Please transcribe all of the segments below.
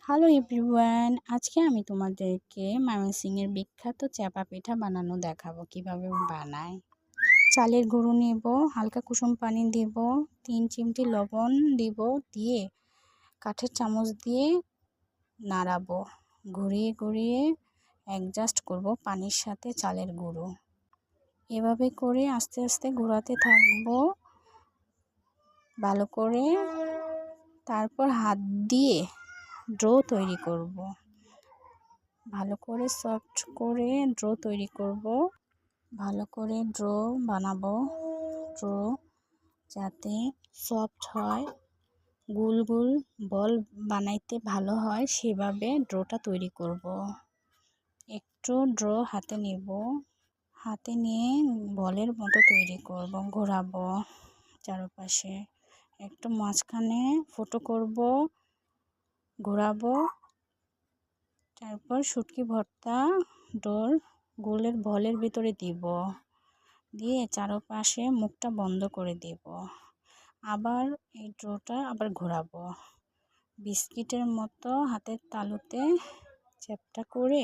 Hello everyone, আজকে আমি তোমাদেরকে ময়মনসিংহের বিখ্যাত চাপা পিঠা বানানো দেখাবো কিভাবে বানায়। চালের গুঁড়ো নেব, হালকা কুসুম পানি দেব, 3 চিমটি লবণ দিব, দিয়ে কাঠের চামচ দিয়ে নাড়াবো, ঘুরিয়ে ঘুরিয়ে অ্যাডজাস্ট করব পানির সাথে চালের গুঁড়ো। এভাবে করে আস্তে আস্তে ঘোরাতে থাকবো ভালো করে। তারপর হাত দিয়ে ড্রো তৈরি করব, ভালো করে সফট করে ড্রো তৈরি করব, ভালো করে ড্রো বানাবো। ড্রো যাতে সফট হয়, গোল গোল বল বানাইতে ভালো হয় সেভাবে ড্রোটা তৈরি করব। একটু ড্রো হাতে নেব, হাতে নিয়ে বলের মতো তৈরি করব, ঘোরাবো চারপাশে, একটু মাঝখানে ফুটো করব, ঘোরাবো। তারপর শুটকি ভর্তা ডোর গোলের বলের ভিতরে দিব, দিয়ে চারপাশে মুখটা বন্ধ করে দেব। আবার এই ডোটা আবার ঘোরাবো, বিস্কিটের মতো হাতের তালুতে চ্যাপটা করে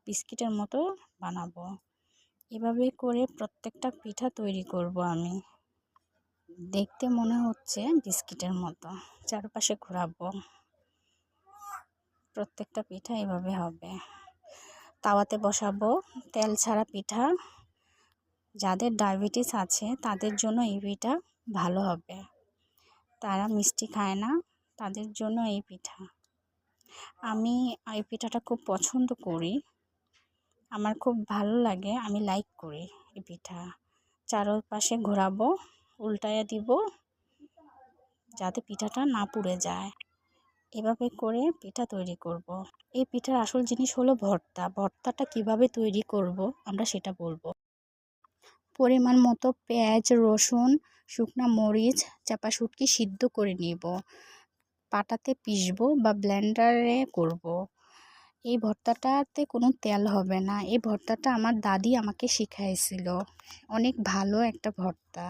বিস্কিটের মতো বানাবো। এভাবে করে প্রত্যেকটা পিঠা তৈরি করব আমি। দেখতে মনে হচ্ছে বিস্কিটের মতো, চারপাশে ঘোরাবো। প্রত্যেকটা পিঠা এভাবে হবে। তাওয়াতে বসাবো তেল ছাড়া পিঠা। যাদের ডায়াবেটিস আছে তাদের জন্য এই পিঠা ভালো হবে, তারা মিষ্টি খায় না, তাদের জন্য এই পিঠা। আমি এই পিঠাটা খুব পছন্দ করি, আমার খুব ভালো লাগে, আমি লাইক করি এই পিঠা। চারপাশে ঘোরাবো, উল্টায়া দিব যাতে পিঠাটা না পুড়ে যায়। এভাবে করে পিঠা তৈরি করব। এই পিঠার আসল জিনিস হলো ভর্তা। ভর্তাটা কিভাবে তৈরি করব আমরা সেটা বলবো। পরিমাণ মতো পেঁয়াজ, রসুন, শুকনা মরিচ, চাপা শুটকি সিদ্ধ করে নিব, পাটাতে পিষবো বা ব্লেন্ডারে করব। এই ভর্তাটাতে কোনো তেল হবে না। এই ভর্তাটা আমার দাদি আমাকে শিখাইছিল, অনেক ভালো একটা ভর্তা।